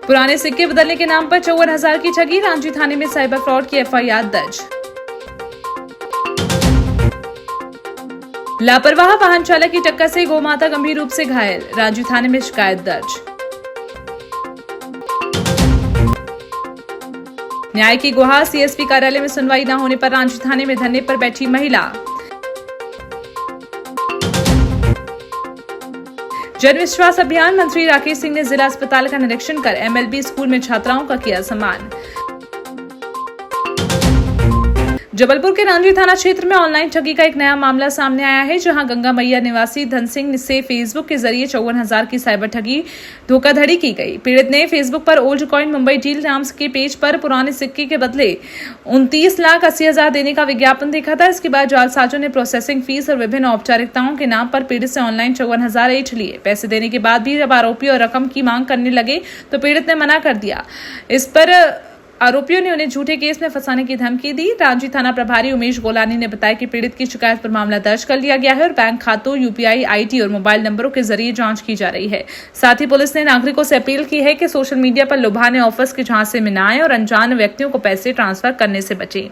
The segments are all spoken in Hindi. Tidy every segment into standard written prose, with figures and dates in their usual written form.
पुराने सिक्के बदलने के नाम पर 54,000 की ठगी, रांची थाने में साइबर फ्रॉड की एफआईआर दर्ज। लापरवाह वाहन चालक की टक्कर से गौमाता गंभीर रूप से घायल, रांची थाने में शिकायत दर्ज। न्याय की गुहार, सीएसपी कार्यालय में सुनवाई न होने पर रांची थाने में धरने पर बैठी महिला। जन विश्वास अभियान, मंत्री राकेश सिंह ने जिला अस्पताल का निरीक्षण कर एमएलबी स्कूल में छात्राओं का किया सम्मान। जबलपुर के रांची थाना क्षेत्र में ऑनलाइन ठगी का एक नया मामला सामने आया है, जहां गंगा मैया निवासी धन सिंह से फेसबुक के जरिए 54,000 की साइबर ठगी धोखाधड़ी की गई। पीड़ित ने फेसबुक पर ओल्ड कॉइन मुंबई डील नाम के पेज पर पुराने सिक्के के बदले 29,80,000 देने का विज्ञापन देखा था। इसके बाद जालसाजों ने प्रोसेसिंग फीस और विभिन्न औपचारिकताओं के नाम पर पीड़ित से ऑनलाइन 54,000 ऐंठ लिए। पैसे देने के बाद भी जब आरोपी और रकम की मांग करने लगे तो पीड़ित ने मना कर दिया। इस पर आरोपियों ने उन्हें झूठे केस में फंसाने की धमकी दी। रांची थाना प्रभारी उमेश गोलानी ने बताया कि पीड़ित की शिकायत पर मामला दर्ज कर लिया गया है और बैंक खातों, यूपीआई आईडी और मोबाइल नंबरों के जरिए जांच की जा रही है। साथ ही पुलिस ने नागरिकों से अपील की है कि सोशल मीडिया पर लुभाने ऑफर्स के झांसे में न आए और अनजान व्यक्तियों को पैसे ट्रांसफर करने से बचें।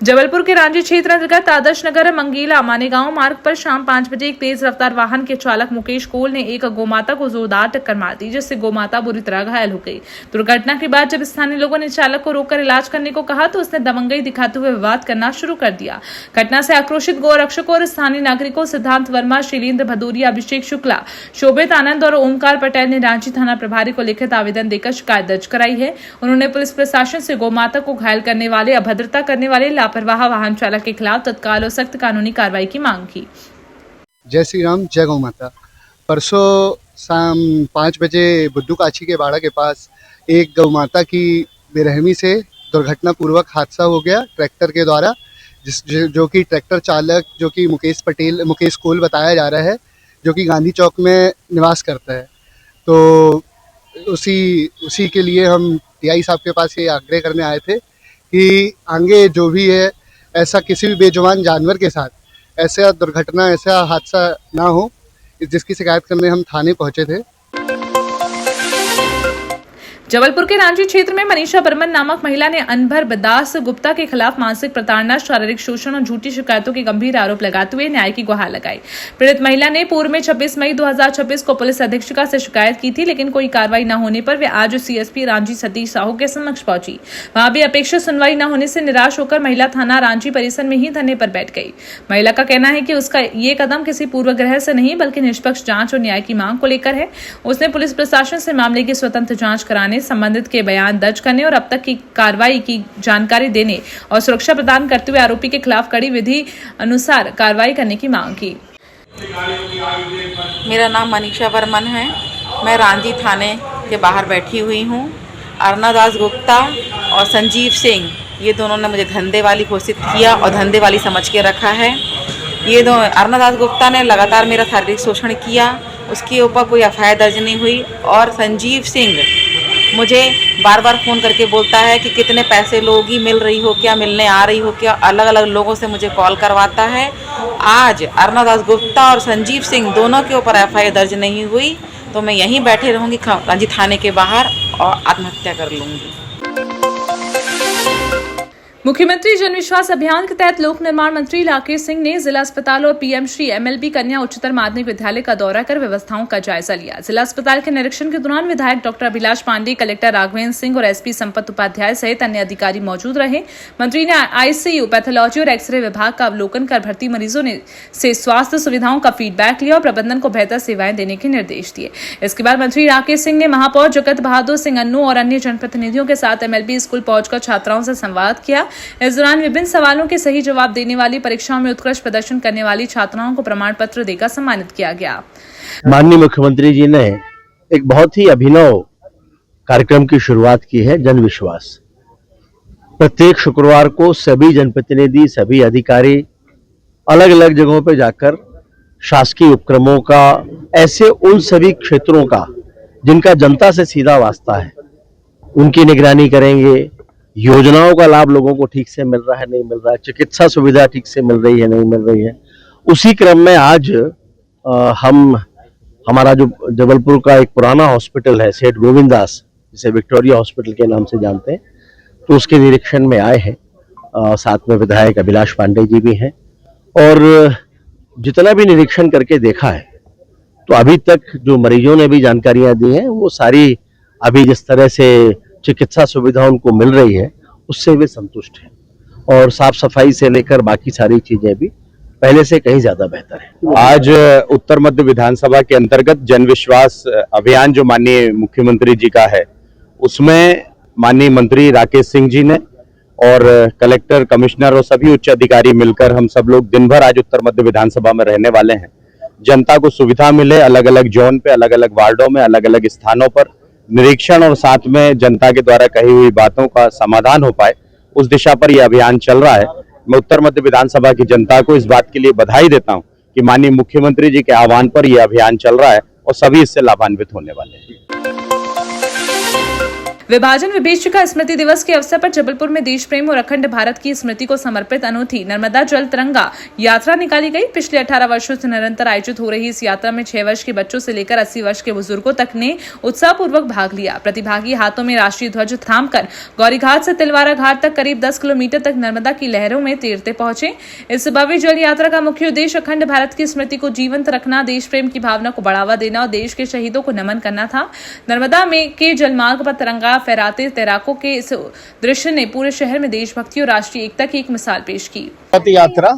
जबलपुर के रांची क्षेत्र अंतर्गत आदर्श नगर मंगीला मानेगांव मार्ग पर शाम 5 बजे एक तेज रफ्तार वाहन के चालक मुकेश कोल ने एक गौमाता को जोरदार टक्कर मार दी, जिससे गौमाता बुरी तरह घायल हो गई। दुर्घटना के बाद जब स्थानीय लोगों ने चालक को रोककर इलाज करने को कहा तो उसने दबंगई दिखाते हुए विवाद करना शुरू कर दिया। घटना से आक्रोशित गौरक्षकों और स्थानीय नागरिकों सिद्धांत वर्मा, शैलेंद्र भदौरिया, अभिषेक शुक्ला, शोभित आनंद और ओमकार पटेल ने रांची थाना प्रभारी को लिखित आवेदन देकर शिकायत दर्ज कराई है। उन्होंने पुलिस प्रशासन से गौमाता को घायल करने वाले, अभद्रता करने वाले, लापरवाह वाहन चालक के खिलाफ तत्काल और सख्त कानूनी कार्रवाई की मांग की। जय श्री राम, जय गौ माता। परसों शाम 5 बजे बुद्धू काछी के बाड़ा के पास एक गौ माता की बेरहमी से दुर्घटनापूर्वक हादसा हो गया ट्रैक्टर के द्वारा, जो कि ट्रैक्टर चालक जो कि मुकेश कोल बताया जा रहा है, जो कि गांधी चौक में निवास करता है। तो उसी के लिए हम टीआई साहब के पास ये आग्रह करने आए थे कि आगे जो भी है ऐसा किसी भी बेजुबान जानवर के साथ ऐसा दुर्घटना, ऐसा हादसा ना हो, जिसकी शिकायत करने हम थाने पहुंचे थे। जबलपुर के रांची क्षेत्र में मनीषा बर्मन नामक महिला ने अनवर दास गुप्ता के खिलाफ मानसिक प्रताड़ना, शारीरिक शोषण और झूठी शिकायतों के गंभीर आरोप लगाते हुए न्याय की गुहार लगाई। पीड़ित महिला ने पूर्व में 26 मई 2026 को पुलिस अधीक्षिका से शिकायत की थी, लेकिन कोई कार्रवाई न होने पर वे आज सीएसपी रांची सतीश साहू के समक्ष पहुंची। वहां भी अपेक्षित सुनवाई न होने से निराश होकर महिला थाना रांची परिसर में ही धरने पर बैठ गई। महिला का कहना है कि उसका ये कदम किसी पूर्वग्रह से नहीं बल्कि निष्पक्ष जांच और न्याय की मांग को लेकर है। उसने पुलिस प्रशासन से मामले की स्वतंत्र जांच कराने, संबंधित के बयान दर्ज करने और अब तक की कार्रवाई की जानकारी देने और सुरक्षा प्रदान करते हुए आरोपी के खिलाफ कड़ी विधि अनुसार कार्रवाई करने की मांग की। मेरा नाम मनीषा बर्मन है। मैं रांची थाने के बाहर बैठी हुई हूँ। अरुणा दास गुप्ता और संजीव सिंह, ये दोनों ने मुझे धंधे वाली घोषित किया और धंधे वाली समझ के रखा है। ये दो अरुणा दास गुप्ता ने लगातार मेरा शारीरिक शोषण किया, उसके ऊपर कोई एफआईआर दर्ज नहीं हुई। और संजीव सिंह मुझे बार बार फ़ोन करके बोलता है कि कितने पैसे लोगी, मिल रही हो क्या, मिलने आ रही हो क्या, अलग अलग लोगों से मुझे कॉल करवाता है। आज अरुणा दास गुप्ता और संजीव सिंह दोनों के ऊपर एफआईआर दर्ज नहीं हुई तो मैं यहीं बैठे रहूँगी रांची थाने के बाहर और आत्महत्या कर लूँगी। मुख्यमंत्री जन विश्वास अभियान के तहत लोक निर्माण मंत्री राकेश सिंह ने जिला अस्पताल और पीएम श्री एमएलबी कन्या उच्चतर माध्यमिक विद्यालय का दौरा कर व्यवस्थाओं का जायजा लिया। जिला अस्पताल के निरीक्षण के दौरान विधायक डॉक्टर अभिलाष पांडे, कलेक्टर राघवेंद्र सिंह और एसपी संपत उपाध्याय सहित अन्य अधिकारी मौजूद रहे। मंत्री ने आईसीयू, पैथोलॉजी और एक्सरे विभाग का अवलोकन कर भर्ती मरीजों से स्वास्थ्य सुविधाओं का फीडबैक लिया और प्रबंधन को बेहतर सेवाएं देने के निर्देश दिए। इसके बाद मंत्री राकेश सिंह ने महापौर जगत बहादुर सिंह अन्नू और अन्य जनप्रतिनिधियों के साथ एमएलबी स्कूल पहुंचकर छात्राओं से संवाद किया। इस दौरान विभिन्न सवालों के सही जवाब देने वाली, परीक्षाओं में उत्कृष्ट प्रदर्शन करने वाली छात्राओं को प्रमाण पत्र देकर सम्मानित किया गया। माननीय मुख्यमंत्री जी ने एक बहुत ही अभिनव कार्यक्रम की शुरुआत की है, जन विश्वास। प्रत्येक शुक्रवार को सभी जनप्रतिनिधि, सभी अधिकारी अलग अलग जगहों पर जाकर शासकीय उपक्रमों का, ऐसे उन सभी क्षेत्रों का जिनका जनता से सीधा वास्ता है, उनकी निगरानी करेंगे। योजनाओं का लाभ लोगों को ठीक से मिल रहा है, नहीं मिल रहा है, चिकित्सा सुविधा ठीक से मिल रही है, नहीं मिल रही है। उसी क्रम में आज हम हमारा जो जबलपुर का एक पुराना हॉस्पिटल है सेठ गोविंदास, जिसे विक्टोरिया हॉस्पिटल के नाम से जानते हैं, तो उसके निरीक्षण में आए हैं। साथ में विधायक अभिलाष पांडे जी भी हैं और जितना भी निरीक्षण करके देखा है तो अभी तक जो मरीजों ने भी जानकारियां दी हैं वो सारी अभी जिस तरह से चिकित्सा सुविधा उनको मिल रही है उससे वे संतुष्ट हैं और साफ सफाई से लेकर बाकी सारी चीजें भी पहले से कहीं ज्यादा बेहतर है। आज उत्तर मध्य विधानसभा के अंतर्गत जन विश्वास अभियान जो माननीय मुख्यमंत्री जी का है उसमें माननीय मंत्री राकेश सिंह जी ने और कलेक्टर, कमिश्नर और सभी उच्च अधिकारी मिलकर हम सब लोग दिन भर आज उत्तर मध्य विधानसभा में रहने वाले हैं। जनता को सुविधा मिले, अलग अलग जोन पे, अलग अलग वार्डों में, अलग अलग स्थानों पर निरीक्षण और साथ में जनता के द्वारा कही हुई बातों का समाधान हो पाए, उस दिशा पर यह अभियान चल रहा है। मैं उत्तर मध्य विधानसभा की जनता को इस बात के लिए बधाई देता हूं कि माननीय मुख्यमंत्री जी के आह्वान पर यह अभियान चल रहा है और सभी इससे लाभान्वित होने वाले हैं। विभाजन विभीषिका स्मृति दिवस के अवसर पर जबलपुर में देश प्रेम और अखंड भारत की स्मृति को समर्पित अनूठी नर्मदा जल तिरंगा यात्रा निकाली गई। पिछले 18 वर्षों से निरंतर आयोजित हो रही इस यात्रा में 6 वर्ष के बच्चों से लेकर 80 वर्ष के बुजुर्गों तक ने उत्साहपूर्वक भाग लिया। प्रतिभागी हाथों में राष्ट्रीय ध्वज थामकर गौरीघाट से तिलवारा घाट तक करीब 10 किलोमीटर तक नर्मदा की लहरों में तैरते पहुंचे। इस भव्य जल यात्रा का मुख्य उद्देश्य अखंड भारत की स्मृति को जीवंत रखना, देश प्रेम की भावना को बढ़ावा देना और देश के शहीदों को नमन करना था। नर्मदा में के जलमार्ग पर तिरंगा फहराते तैराकों के इस दृश्य ने पूरे शहर में देशभक्ति और राष्ट्रीय एकता की एक मिसाल पेश की। यात्रा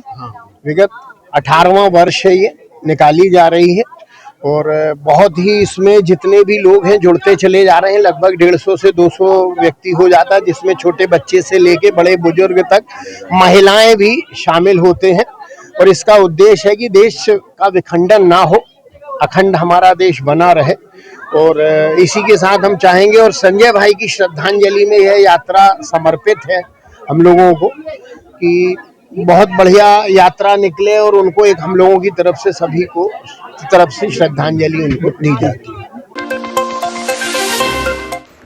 विगत 18वां वर्ष है, ये निकाली जा रही है और बहुत ही इसमें जितने भी लोग हैं जुड़ते चले जा रहे हैं। लगभग 150 से 200 व्यक्ति हो जाता है, जिसमें छोटे बच्चे से लेके बड़े बुजुर्ग तक महिलाएं भी शामिल होते हैं। और इसका उद्देश्य है कि देश का विखंडन ना हो, अखंड हमारा देश बना रहे। और इसी के साथ हम चाहेंगे और संजय भाई की श्रद्धांजलि में यह यात्रा समर्पित है हम लोगों को कि बहुत बढ़िया यात्रा निकले और उनको एक हम लोगों की तरफ से सभी को तरफ से श्रद्धांजलि उनको दी जाती है।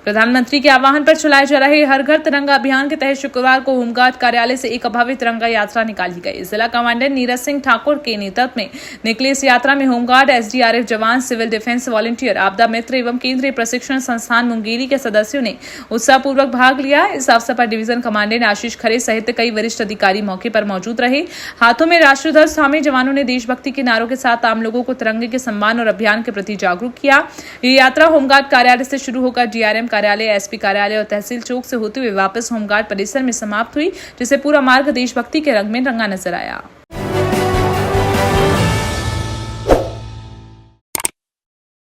प्रधानमंत्री के आह्वान पर चलाए जा रहे हर घर तिरंगा अभियान के तहत शुक्रवार को होमगार्ड कार्यालय से एक भव्य तिरंगा यात्रा निकाली गई। जिला कमांडर नीरज सिंह ठाकुर के नेतृत्व में निकले इस यात्रा में होमगार्ड, एसडीआरएफ जवान, सिविल डिफेंस वॉलंटियर, आपदा मित्र एवं केंद्रीय प्रशिक्षण संस्थान मुंगेरी के सदस्यों ने उत्साहपूर्वक भाग लिया। इस अवसर पर डिवीजन कमांडेंट आशीष खरे सहित कई वरिष्ठ अधिकारी मौके पर मौजूद रहे। हाथों में राष्ट्रीय ध्वज थामे जवानों ने देशभक्ति के नारों के साथ आम लोगों को तिरंगे के सम्मान और अभियान के प्रति जागरूक किया। ये यात्रा होमगार्ड कार्यालय से शुरू होकर डीआरएम कार्यालय, एसपी कार्यालय और तहसील चौक से होते हुए वापस होमगार्ड परिसर में समाप्त हुई, जिसे पूरा मार्ग देशभक्ति के रंग में रंगा नजर आया।